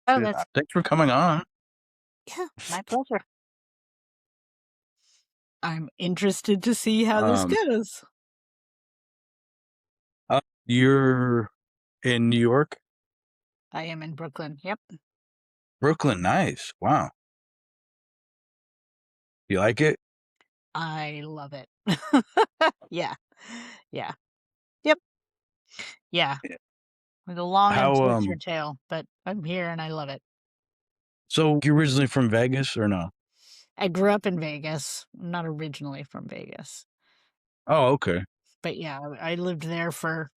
Oh, Yeah, that's thanks for coming on. yeah, my pleasure. I'm interested to see how this Um, goes. you're in New York? I am in Brooklyn. Yep. Brooklyn, nice. Wow. You like it? I love it. Yeah. Yeah. Yep. Yeah. Yeah. With a long and How, tortured tale, but I'm here and I love it. so you originally from Vegas or no? I grew up in Vegas. I'm not originally from Vegas, Oh, okay. but yeah, I lived there for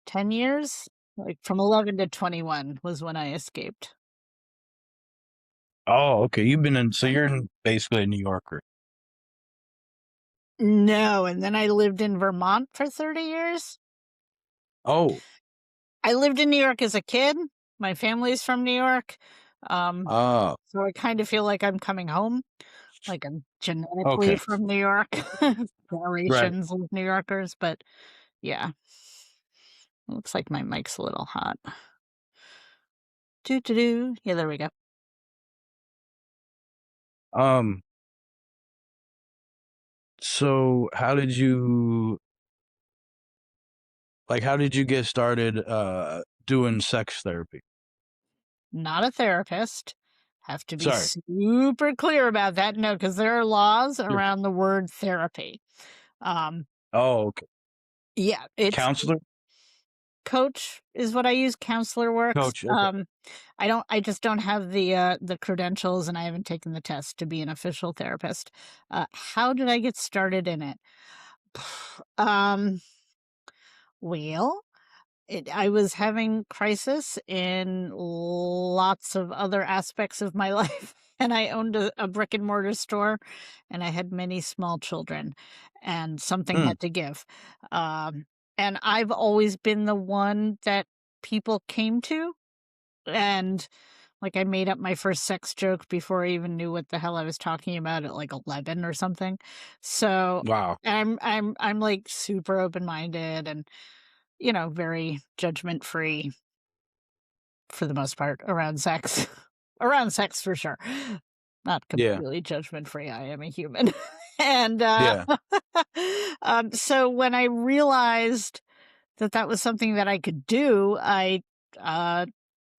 10 years. Like from 11 to 21 was when I escaped. Oh, okay. So you're basically a New Yorker. No, and then I lived in Vermont for 30 years. Oh, I lived in New York as a kid. My family's from New York. Um, oh, so I kind of feel like I'm coming home, like I'm genetically okay. from New York, Right. generations of New Yorkers, but yeah, looks like my mic's a little hot. Doo doo doo. Yeah, there we go. Um, so how did you get started doing sex therapy? Not a therapist. Have to be Sorry. super clear about that. No, because there are laws Yeah. around the word therapy. Um, Oh, okay. yeah, it's Counselor? coach is what I use. Counselor works. Coach. Okay. I just don't have the credentials and I haven't taken the test to be an official therapist. How did I get started in it? Um, well, I was having crisis in lots of other aspects of my life, and I owned a brick and mortar store, and I had many small children, and something Mm, had to give. Um, and I've always been the one that people came to, and like I made up my first sex joke before I even knew what the hell I was talking about at like 11 or something. So wow. I'm like super open minded and very judgment free for the most part around sex. Around sex for sure. Not Yeah. completely judgment free. I am a human. and Yeah. so when I realized that that was something that I could do, I uh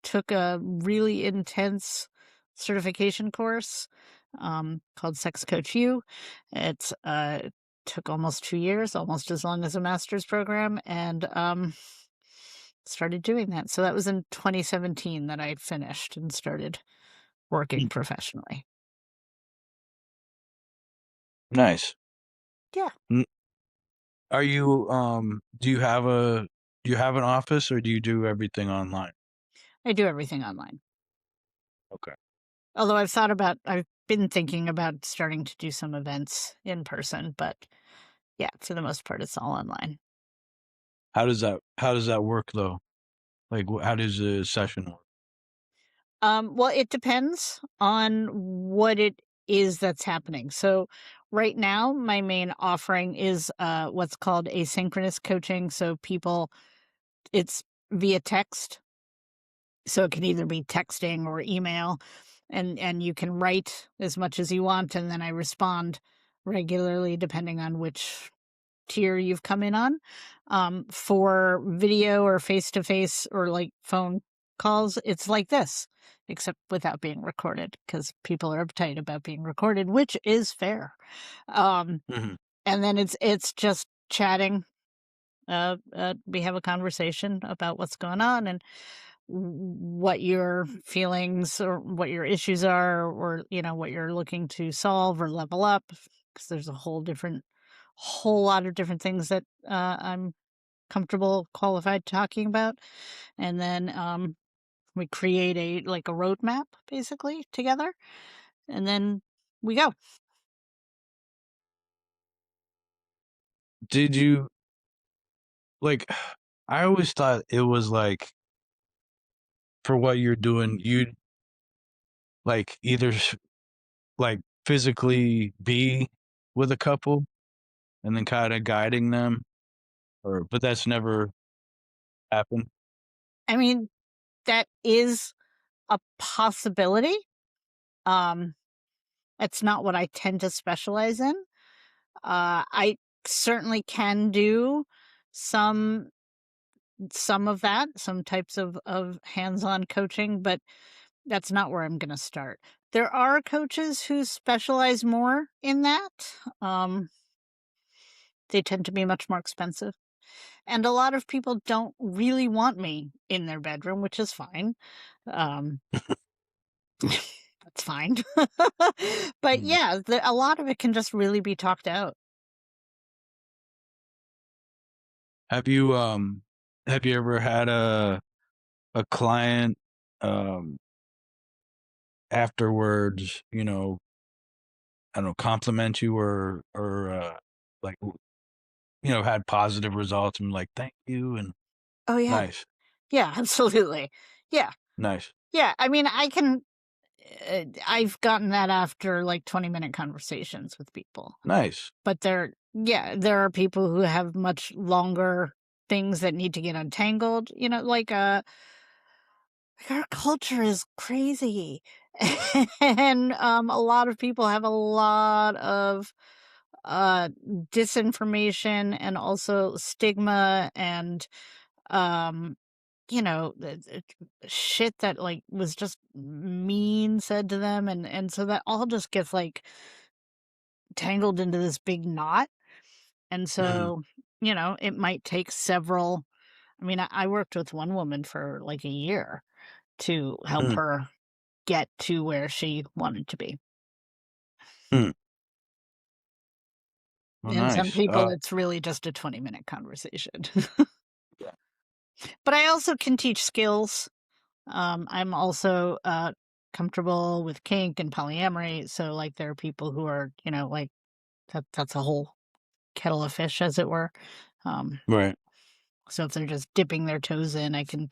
took a really intense certification course called Sex Coach U. It took almost 2 years, almost as long as a master's program, and started doing that. So that was in 2017 that I finished and started working professionally. Nice. Yeah, N- do you have an office or do you do everything online? I do everything online. Okay. Although I've been thinking about starting to do some events in person, but yeah, for the most part, it's all online. How does that work though? Like how does a session work? Well, it depends on what it is that's happening. So, right now, my main offering is what's called asynchronous coaching. So, it's via text. So, it can either be texting or email, and you can write as much as you want, and then I respond regularly depending on which tier you've come in on. For video or face to face or like phone calls, it's like this, except without being recorded because people are uptight about being recorded, which is fair. Um, Mhm. and then it's just chatting. We have a conversation about what's going on and what your feelings or what your issues are, or what you're looking to solve or level up. Because there's a whole lot of different things that I'm comfortable, qualified talking about. And then we create a roadmap basically together, and then we go. Did you like I always thought it was like for what you're doing, you'd like either like physically be with a couple and then kind of guiding them or but that's never happened. I mean, that is a possibility. Um, it's not what I tend to specialize in. I certainly can do some some of that, some types of hands-on coaching, but that's not where I'm gonna start. There are coaches who specialize more in that. Um, they tend to be much more expensive, and a lot of people don't really want me in their bedroom, which is fine. Um, that's fine. But Mm. yeah, a lot of it can just really be talked out. Have you, have you ever had a client, um, afterwards, I don't know, compliment you or like, had positive results and like, "Thank you," and Oh, yeah. nice, Yeah, absolutely. Yeah. nice, Yeah, I mean, I've gotten that after, like, 20-minute conversations with people, nice. but there are people who have much longer things that need to get untangled, our culture is crazy, and, a lot of people have a lot of, disinformation and also stigma and, um shit that, like, was just mean said to them, and so that all just gets, like, tangled into this big knot, and Mhm, so, it might take several. I mean, I worked with one woman for, like, a year to help mm, her get to where she wanted to be, mm. Well, and some nice, people, it's really just a 20-minute conversation. yeah, But I also can teach skills. I'm also, comfortable with kink and polyamory, so, like, there are people who are, like, that's a whole kettle of fish, as it were. Um, right. so if they're just dipping their toes in, I can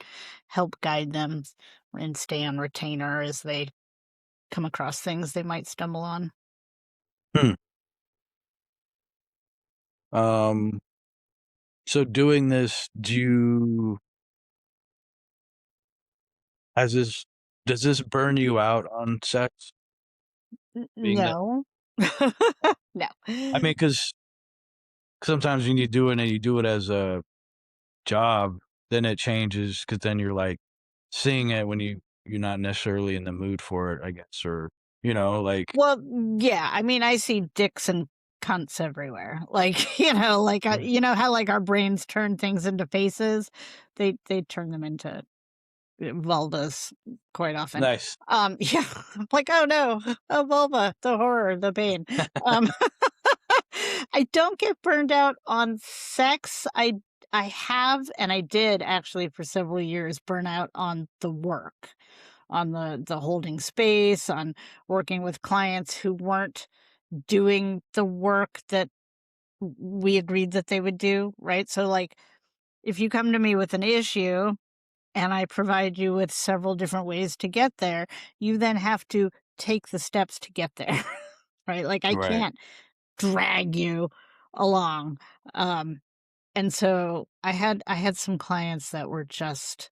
help guide them and stay on retainer as they come across things they might stumble on. Hmm. Um, so doing this, has this does this burn you out on sex? Being that No. No. I mean, because sometimes when you do it and you do it as a job, then it changes because then you're, like, seeing it when you're not necessarily in the mood for it, I guess, or, like Well, yeah, I mean, I see dicks and cunts everywhere. Like, Mm. you know how, like, our brains turn things into faces? They turn them into vulvas quite often. Nice. Yeah, I'm like, "Oh, no, a vulva, the horror, the pain." Um, I don't get burned out on sex. I have, and I did actually for several years, burn out on the work, on the holding space, on working with clients who weren't doing the work that we agreed that they would do, right? So, like, if you come to me with an issue and I provide you with several different ways to get there, you then have to take the steps to get there, right? Like, I Right. can't drag you along. Um, and so I had some clients that were just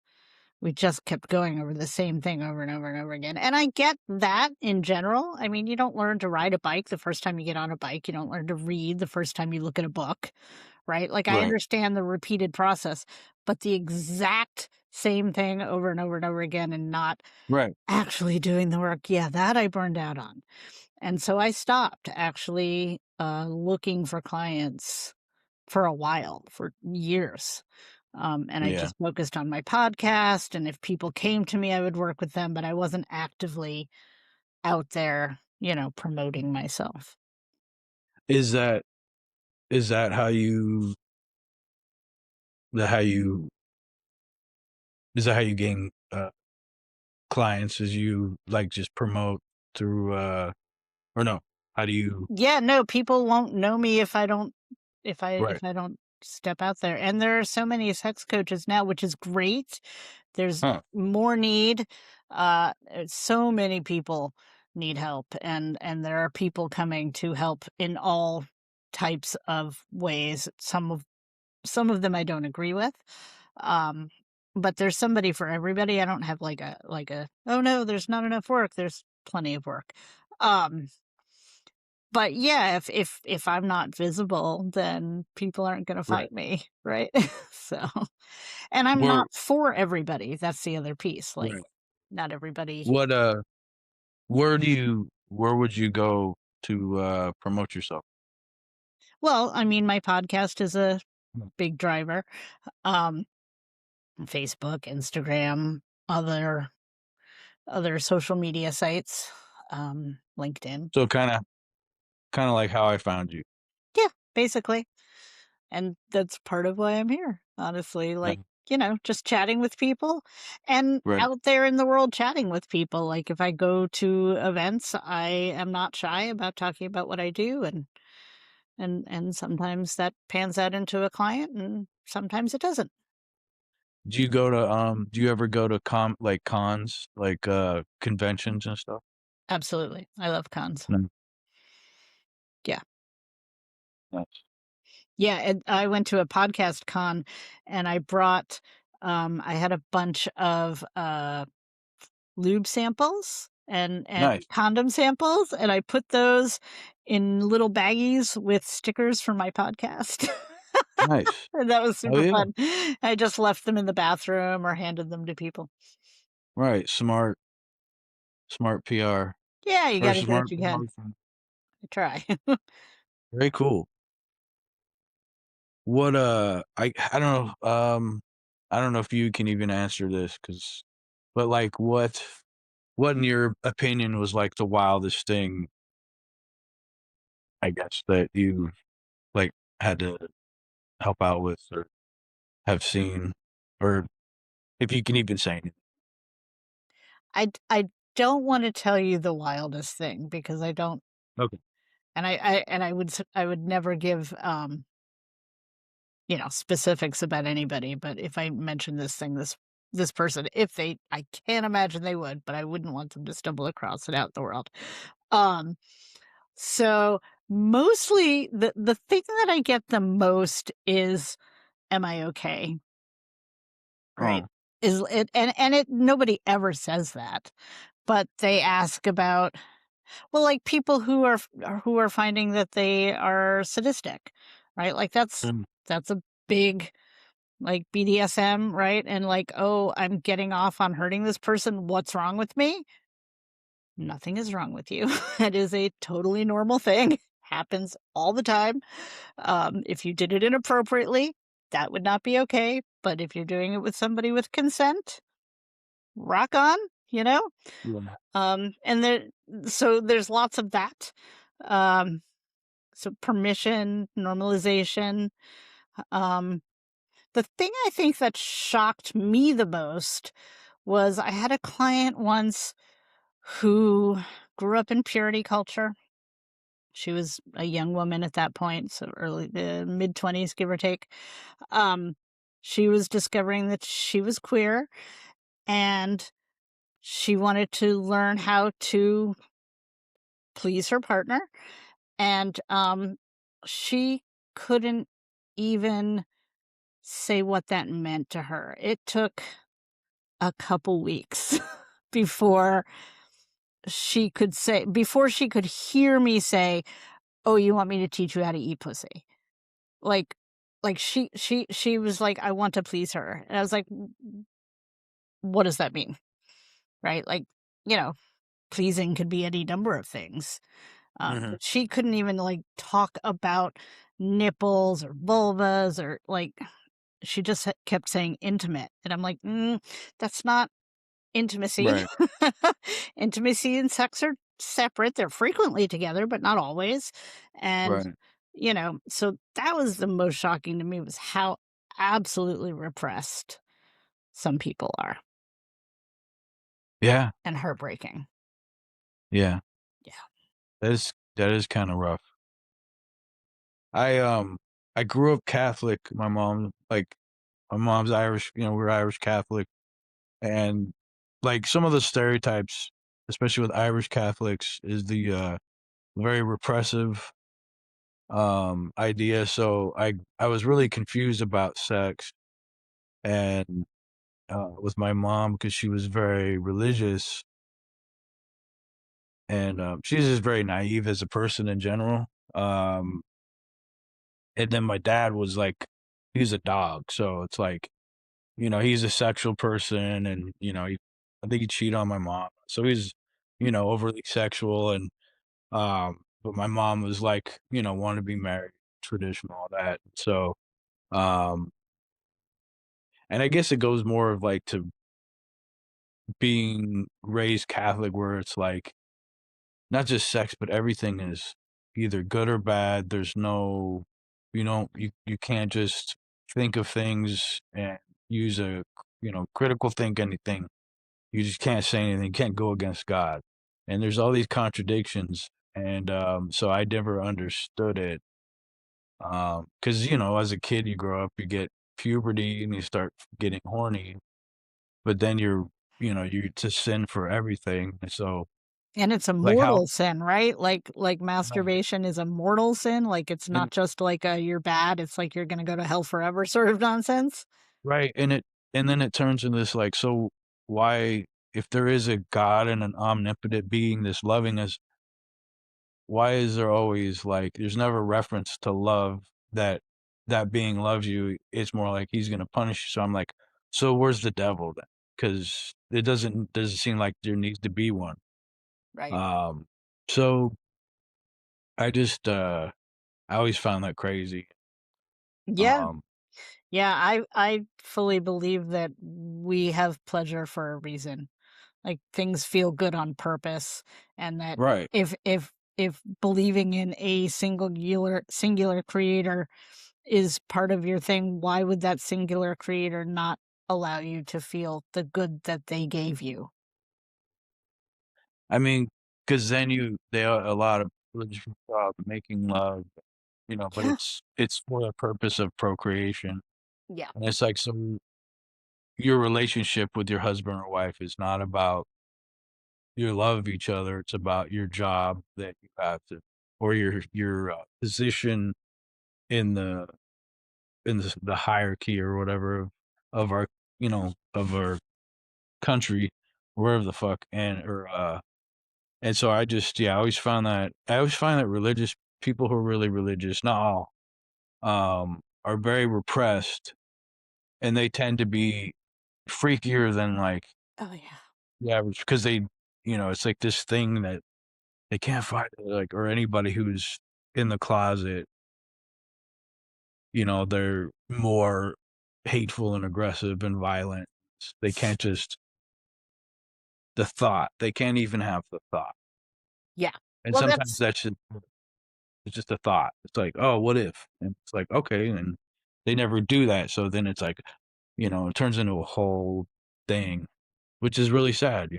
we just kept going over the same thing over and over and over again. And I get that in general. I mean, you don't learn to ride a bike the first time you get on a bike. You don't learn to read the first time you look at a book, right? Like, I Right. understand the repeated process, but the exact same thing over and over and over again and not Right. actually doing the work. Yeah, that I burned out on. And so I stopped actually looking for clients for a while, for years. And I Yeah. just focused on my podcast. And if people came to me, I would work with them, but I wasn't actively out there, promoting myself. Is that is that how you is that how you gain, clients? Is you, like, just promote through, or no? How do you Yeah, no, people won't know me Right. if I don't step out there. And there are so many sex coaches now, which is great. There's Huh. more need. So many people need help, and there are people coming to help in all types of ways. Some of them I don't agree with. Um, but there's somebody for everybody. I don't have "Oh, no, there's not enough work." There's plenty of work. Um, but yeah, if I'm not visible, then people aren't gonna Right. fight me, right? So and I'm Where not for everybody, that's the other piece, like, right. not everybody. What, where would you go to, promote yourself? Well, I mean, my podcast is a Mm. big driver. Um, Facebook, Instagram, other social media sites, LinkedIn. So kinda like how I found you. Yeah, basically. And that's part of why I'm here, honestly, Yeah. like, just chatting with people and Right. out there in the world chatting with people. Like, if I go to events, I am not shy about talking about what I do, and sometimes that pans out into a client, and sometimes it doesn't. Do you ever go to cons, conventions and stuff? Absolutely. I love cons. No. Yeah. Nice. Yeah, and I went to a podcast con, and I brought, I had a bunch of, lube samples and Nice. condom samples, and I put those in little baggies with stickers for my podcast. Nice. And that was Oh, super yeah. fun. I just left them in the bathroom or handed them to people. Right, smart PR Yeah, you or gotta do what smart you can. promotion. I try. Very cool. What, I don't know if you can even answer this, but, like, what in your opinion was, like, the wildest thing, I guess, that you, like, had to help out with or have seen, or if you can even say anything? I don't wanna tell you the wildest thing because I don't, Okay. and I would never give, specifics about anybody, but if I mention this thing, this person, if they I can't imagine they would, but I wouldn't want them to stumble across it out in the world. Um, so mostly the thing that I get the most is, "Am I okay?" Right? Oh, Is it and it nobody ever says that, but they ask about, well, like people who are finding that they are sadistic, right? Like mm, that's a big, like, BDSM, right? And like, "Oh, I'm getting off on hurting this person. What's wrong with me?" Nothing is wrong with you. It is a totally normal thing. Happens all the time. If you did it inappropriately, that would not be okay. But if you're doing it with somebody with consent, rock on, you know? yeah. And so there's lots of that. Um, so permission, normalization. Um, the thing I think that shocked me the most was I had a client once who grew up in purity culture. She was a young woman at that point, so early mid 20s, give or take. Um, she was discovering that she was queer, and she wanted to learn how to please her partner, and she couldn't even say what that meant to her. It took a couple weeks before before she could hear me say, "Oh, you want me to teach you how to eat pussy?" Like she was like, "I want to please her." And I was like, What does that mean?" Right? Like, you know, pleasing could be any number of things. Mhm. But she couldn't even, like, talk about nipples or vulvas, or, like, she just kept saying intimate, and I'm like, that's not intimacy." Right, Intimacy and sex are separate. They're frequently together, but not always. And, right. so that was the most shocking to me, was how absolutely repressed some people are, Yeah, and heartbreaking. yeah. Yeah. That is kinda rough. I, I grew up Catholic. My mom's Irish, we're Irish Catholic, and, like, some of the stereotypes, especially with Irish Catholics, is the, very repressive, idea, so I was really confused about sex, and with my mom because she was very religious, and she's just very naive as a person in general. Um, and then my dad was like, he's a dog, so it's like, he's a sexual person, and I think he cheated on my mom, so he's overly sexual, and but my mom was like, wanted to be married, traditional, all that. So, um, and I guess it goes more of like to being raised Catholic, where it's like not just sex, but everything is either good or bad. There's no, you can't just think of things and use a, critical think anything. You just can't say anything. You can't go against God. And there's all these contradictions. And so I never understood it. Because, as a kid, you grow up, you get puberty and you start getting horny, but then you to sin for everything. And so, And it's a like how, mortal sin, right? Like right. masturbation is a mortal sin, like, it's And not just like a "you're bad," it's like you're gonna go to hell forever sort of nonsense. right. And then it turns into this like, so why, if there is a God and an omnipotent being that's loving us, why is there always like there's never reference to love that that being loves you? It's more like he's gonna punish you. So I'm like, so where's the devil then? Because it doesn't seem like there needs to be one. Right. Um, so I just I always found that crazy. Yeah. Um, Yeah, I fully believe that we have pleasure for a reason. Like, things feel good on purpose, and that right. if believing in a singular creator is part of your thing, why would that singular creator not allow you to feel the good that they gave you? I mean, because then they are a lot of religious people out making love, but Yeah. it's for the purpose of procreation, Yeah. and it's like so your relationship with your husband or wife is not about your love of each other, it's about your job that you have to, or your position in the hierarchy or whatever of our of our country, wherever the fuck, and so I always find that religious people who are really religious, not all, are very repressed, and they tend to be freakier than like Oh, yeah. the average because it's like this thing that they can't find like or anybody who's in the closet, they're more hateful and aggressive and violent. They can't just the thought. They can't even have the thought. Yeah. And Well, sometimes that's that's just it's just a thought. It's like, "Oh, what if?" And it's like, "Okay," and they never do that, so then it's like, it turns into a whole thing, which is really sad.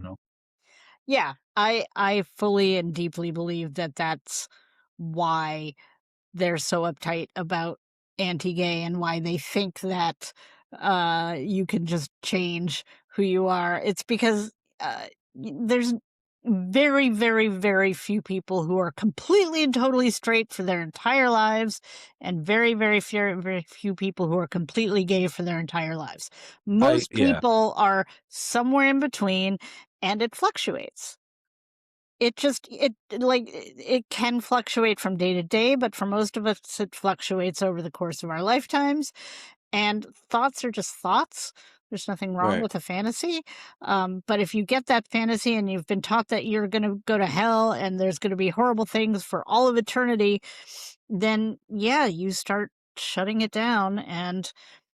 yeah, I fully and deeply believe that that's why they're so uptight about anti-gay, and why they think that you can just change who you are. It's because there's very, very, very few people who are completely and totally straight for their entire lives, and very, very few people who are completely gay for their entire lives. Most Yeah, people are somewhere in between, and it fluctuates. It can fluctuate from day to day, but for most of us, it fluctuates over the course of our lifetimes, and thoughts are just thoughts. There's nothing wrong right, with a fantasy, but if you get that fantasy and you've been taught that you're gonna go to hell and there's gonna be horrible things for all of eternity, then, yeah, you start shutting it down, and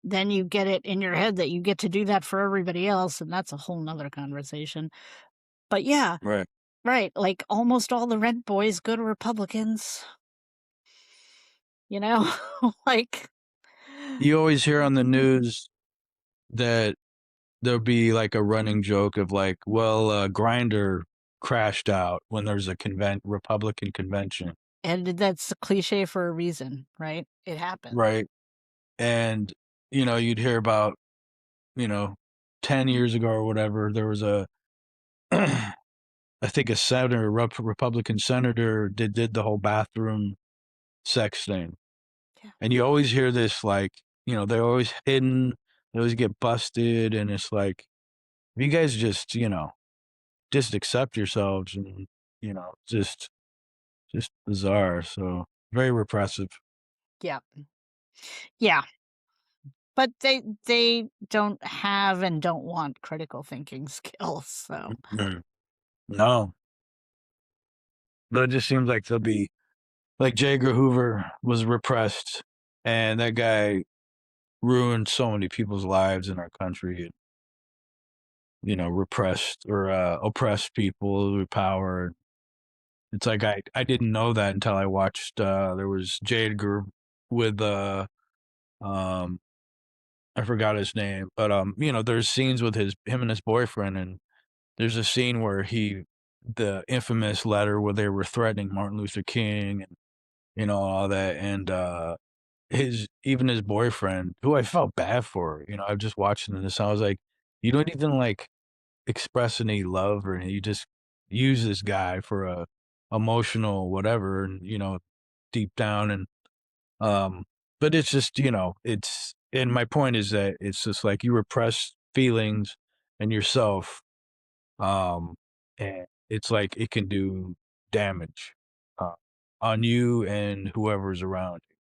then you get it in your head that you get to do that for everybody else, and that's a whole 'nother conversation. But yeah, right. right, like, almost all the rent boys go to Republicans, you know? Like, You always hear on the news that there'll be, like, a running joke of, like, well, Grindr crashed out when there's a Republican convention, and that's a cliche for a reason, right? It happened. right? And, you'd hear about, you know, 10 years ago or whatever, there was I think a senator, Republican senator did the whole bathroom sex thing. Yeah. And you always hear this, like, they're always hidden, They always get busted, and it's like, if you guys just, just accept yourselves and, just bizarre, so very repressive. Yeah. Yeah. But they don't have and don't want critical thinking skills, so Mhm. No, but it just seems like they'll be like J. Edgar Hoover was repressed, and that guy ruined so many people's lives in our country, and, repressed or, oppressed people with power. It's like I didn't know that until I watched, there was J. Edgar with, um, I forgot his name, but, there's scenes with him and his boyfriend, and there's a scene where the infamous letter where they were threatening Martin Luther King and, all that, and, his boyfriend, who I felt bad for, I was just watching this, I was like, "You don't even, like, express any love or anything, you just use this guy for a emotional whatever, and, deep down," and, um but it's just, it's and my point is that it's just like you repress feelings and yourself, and it's like it can do damage, uh, on you and whoever's around you.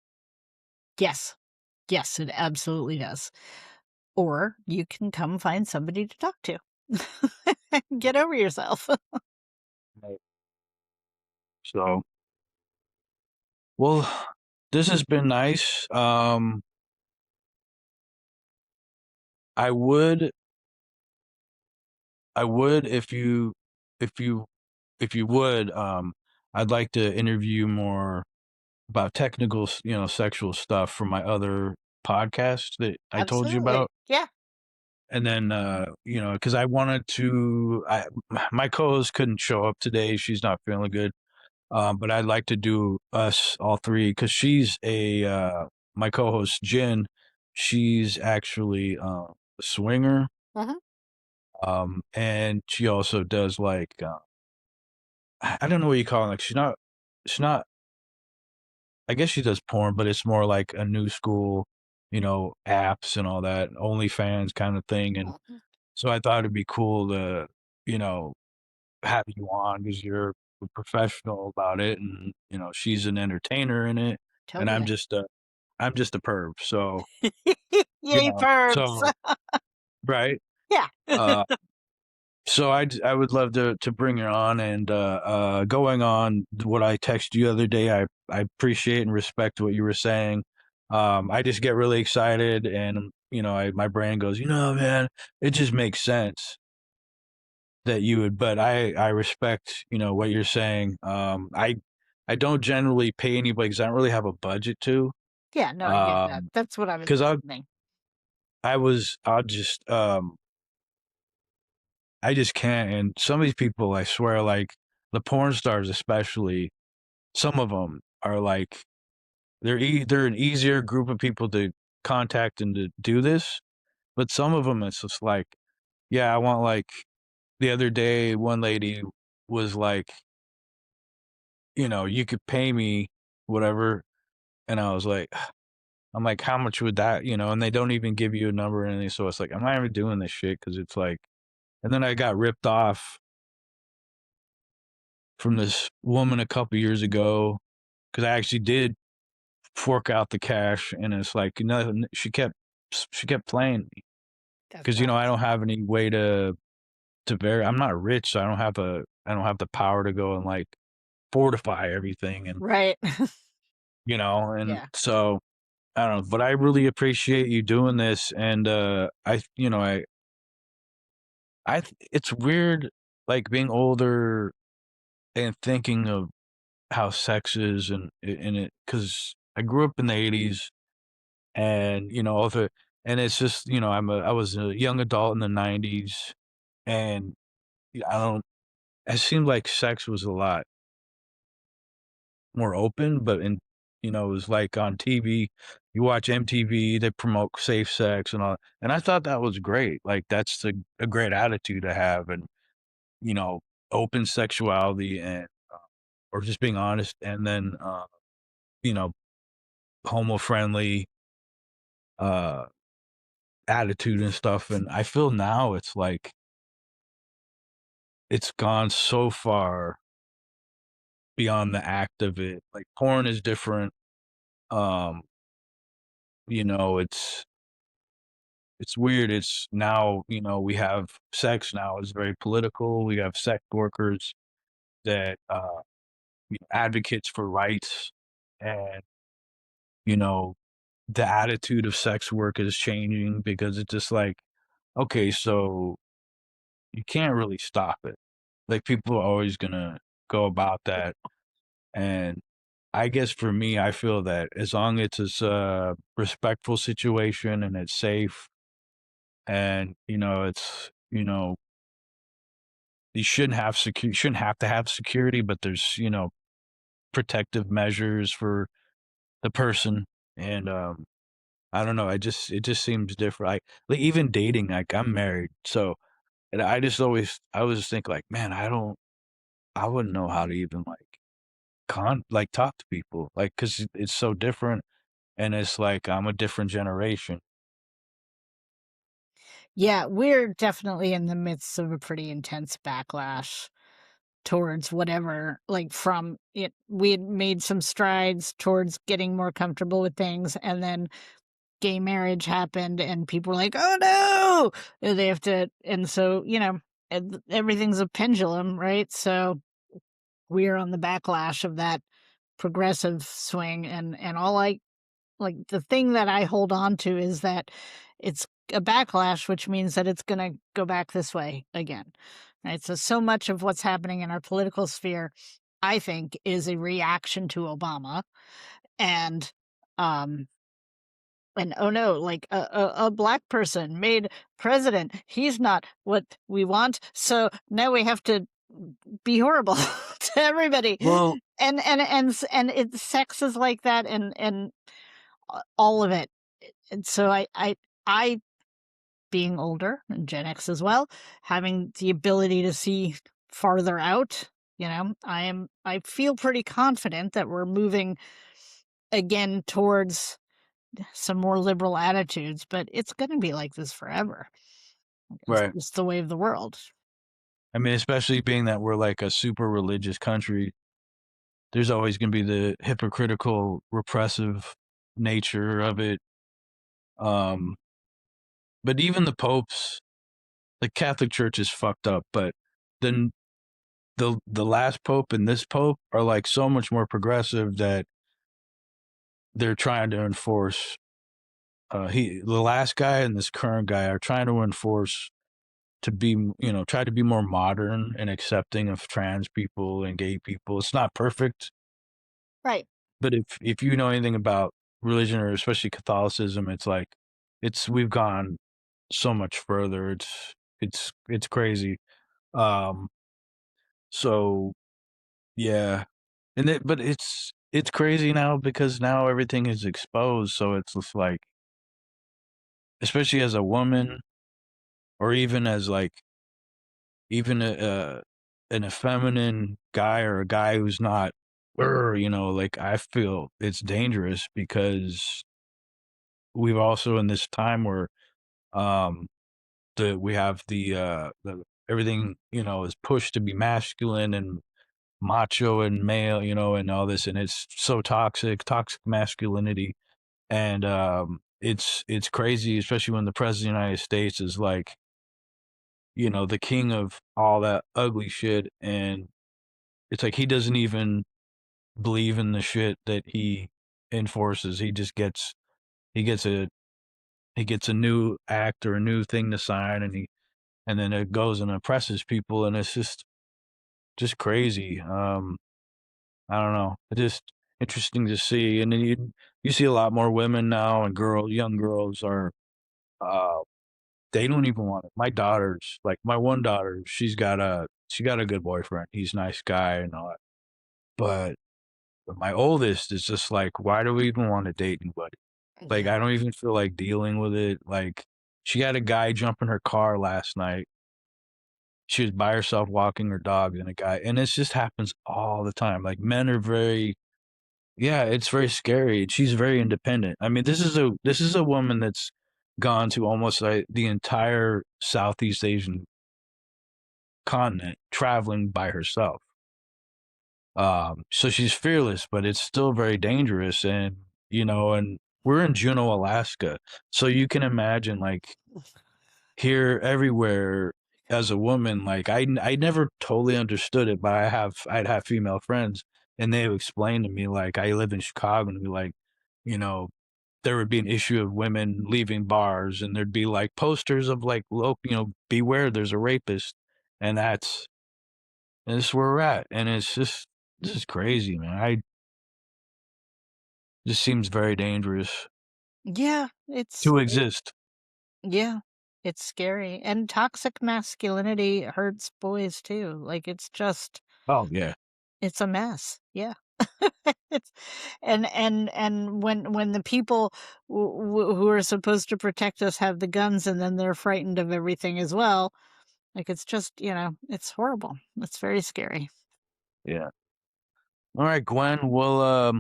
yes. Yes, it absolutely does. Or you can come find somebody to talk to. Get over yourself. Right. So, well, this has been nice. I would I would if you if you would, I'd like to interview more about technical, sexual stuff from my other podcast that I told you Absolutely. about. Yeah, And then, because I wanted to, my co-host couldn't show up today. She's not feeling good. But I'd like to do us all three because my co-host Jen, she's actually a swinger. mhm. And she also does like, I don't know what you call it. Like she's not, I guess she does porn, but it's more like a new school, apps and all that, OnlyFans kind of thing. And Mhm. so I thought it'd be cool to, you know, have you on because you're a professional about it, and she's an entertainer in it, and Totally. I'm just a perv. So Yay, pervs. so right. Yeah. Uh, so I would love to bring her on, and going on what I texted you the other day. I appreciate and respect what you were saying. I just get really excited, and my brain goes, man, it just makes sense that you would, but I respect, what you're saying. I don't generally pay anybody because I don't really have a budget to. Yeah, no, I get that. That's what I was Because mentioning. I'll just, I just can't, and some of these people, I swear, like, the porn stars especially, some of them are like, they're an easier group of people to contact and to do this, but some of them, it's just like, yeah, I want, like, the other day, one lady was like, "You could pay me whatever," and I was like, I'm like, "How much would that," and they don't even give you a number or anything, so it's like, I'm not even doing this shit because it's like, and then I got ripped off from this woman a couple years ago because I actually did fork out the cash, and it's like, she kept playing me That because I sucks. don't have any way I'm not rich, so I don't have the power to go and, like, fortify everything, and, Right. and Yeah. so I don't know, but I really appreciate you doing this, and, I you know, it's weird, like, being older and thinking of how sex is and it because I grew up in the '80s and, and it's just, I was a young adult in the '90s, and I don't it seemed like sex was a lot more open, but it was like on TV, you watch MTV, they promote safe sex and all, and I thought that was great. Like that's a great attitude to have, and you know, open sexuality and or just being honest, and then you know, homo friendly, uh, attitude and stuff, and I feel now it's like it's gone so far beyond the act of it. Like porn is different. Um, it's weird. It's now, we have sex now is very political. We have sex workers that advocates for rights, and you know the attitude of sex work is changing because it's just like, okay, so you can't really stop it. Like people are always gonna go about that, and I guess for me, I feel that as long as it's a respectful situation and it's safe, and it's you shouldn't have to have security, but there's protective measures for the person, and I don't know. It just seems different. Like even dating. Like I'm married, so and I always think like, man, I wouldn't know how to even like talk to people, like because it's so different, and it's like I'm a different generation. Yeah, we're definitely in the midst of a pretty intense backlash towards whatever, like from it. We had made some strides towards getting more comfortable with things, and then gay marriage happened, and people were like, "Oh no!" And they have to, and so everything's a pendulum, right? So we're on the backlash of that progressive swing, and all I like the thing that I hold on to is that it's a backlash, which means that it's going to go back this way again. Right? So much of what's happening in our political sphere, I think, is a reaction to Obama, and um and oh no, like a black person made president. He's not what we want. So now we have to be horrible to everybody. Well, And it sex is like that, and all of it. And so I being older and Gen X as well, having the ability to see farther out, I feel pretty confident that we're moving again towards some more liberal attitudes, but it's going to be like this forever. It's right. just the way of the world. I mean, especially being that we're like a super religious country, there's always going to be the hypocritical, repressive nature of it. Um, but even the popes, the Catholic Church is fucked up, but then the last pope and this pope are like so much more progressive that they're trying to enforce. The last guy and this current guy are trying to enforce to be, try to be more modern and accepting of trans people and gay people. It's not perfect, Right. but if you know anything about religion or especially Catholicism, it's like we've gone so much further. It's crazy. Um, so yeah, but it's crazy now because now everything is exposed. So it's just like, especially as a woman, or even as like even an effeminate guy or a guy who's not, like I feel it's dangerous because we've also in this time where um we have the everything is pushed to be masculine and macho and male, and all this, and it's so toxic masculinity, and it's crazy, especially when the president of the United States is like, the king of all that ugly shit, and it's like he doesn't even believe in the shit that he enforces. He gets a he gets a new act or a new thing to sign, and then it goes and oppresses people, and it's just crazy. I don't know. It's just interesting to see, and then you see a lot more women now, and young girls are uh they don't even want it. My daughters, like my one daughter, she got a good boyfriend. He's a nice guy and all that. But my oldest is just like, why do we even want to date anybody? Like, Yeah. I don't even feel like dealing with it. Like, she had a guy jump in her car last night. She was by herself walking her dog, and a guy, and this just happens all the time. Like, men are yeah, it's very scary. She's very independent. I mean, this is a woman that's gone to almost like the entire Southeast Asian continent traveling by herself. So she's fearless, but it's still very dangerous. And, and we're in Juneau, Alaska. So you can imagine, like, here, everywhere, as a woman, like, I never totally understood it, but I'd have female friends, and they would explain to me, like, I live in Chicago, and be like, you know, there would be an issue of women leaving bars, and there'd be, like, posters of, like, beware, there's a rapist, and this is where we're at, and it's just this is crazy, man. I Just seems very dangerous Yeah, to exist. yeah, it's scary, and toxic masculinity hurts boys too, like, Oh, yeah. it's a mess, yeah. It's and when the people who are supposed to protect us have the guns, and then they're frightened of everything as well, like, it's just, it's horrible. It's very scary. Yeah. Alright, Gwen, well,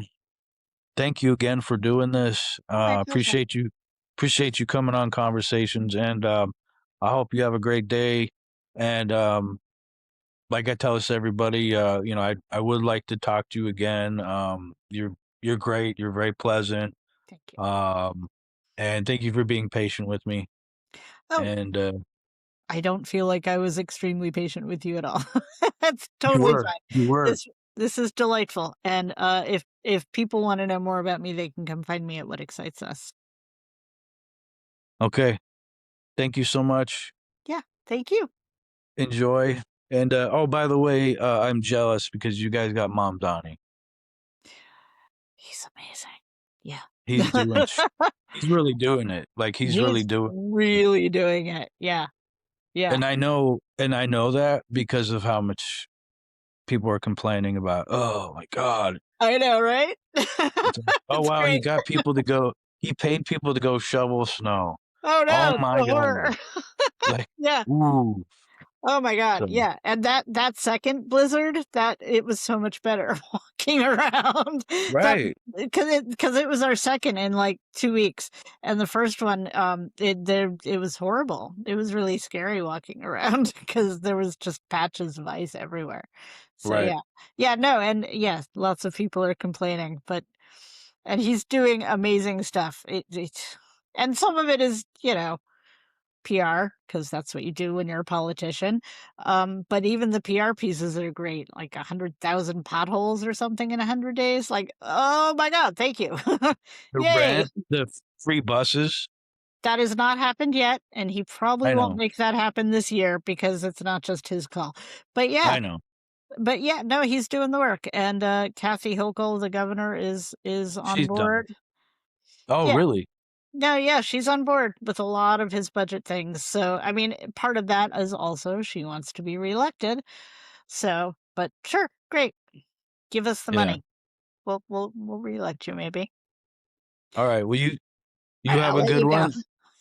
thank you again for doing this. My pleasure. Appreciate you coming on Conversations, and, I hope you have a great day, and, like I tell this everybody, I would like to talk to you again. You're great, you're very pleasant, Thank you. um, and thank you for being patient with me, Oh, and, I don't feel like I was extremely patient with you at all. That's you totally were, fine. you were. This is delightful, and, if people wanna know more about me, they can come find me at What Excites Us. Okay, thank you so much. Yeah, thank you. Enjoy. And oh, by the way, I'm jealous because you guys got Mom Donnie. He's amazing. Yeah. He's doing he's really doing it. Like he's really He's doing really doing it. Yeah, yeah. and I know that because of how much people are complaining about, "Oh my god." I know, right? It's like, "Oh It's wow, great. he paid people to go shovel snow." Oh, Oh no, it's my a horror. god. Like, Yeah. ooh. Oh my god, So, yeah, and that second blizzard, that it was so much better walking around. That right, because it was our second in, like, 2 weeks, and the first one, it was horrible. It was really scary walking around because there was just patches of ice everywhere. So, right. yeah. Yeah, no, and yes, lots of people are complaining, but and he's doing amazing stuff. And some of it is, PR, because that's what you do when you're a politician. But even the PR pieces are great, like 100,000 potholes or something in 100 days. Like, oh my God, thank you. Yay. The free buses. That has not happened yet. And he probably I won't know. make that happen this year because it's not just his call. But yeah, I know. no, he's doing the work. And Kathy Hochul, the governor, is on She's done. board. Oh, Yeah. really? No, yeah, she's on board with a lot of his budget things. So, I mean, part of that is also she wants to be reelected. So, but sure, great. Give us the Yeah. money. We'll reelect you maybe. Alright, well, you have I'll a let good you go. one,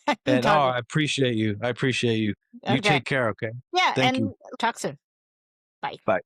and, oh, Done. I appreciate you. I appreciate you. You Okay. take care, okay? Yeah, Thank you. and talk soon. Bye. Bye.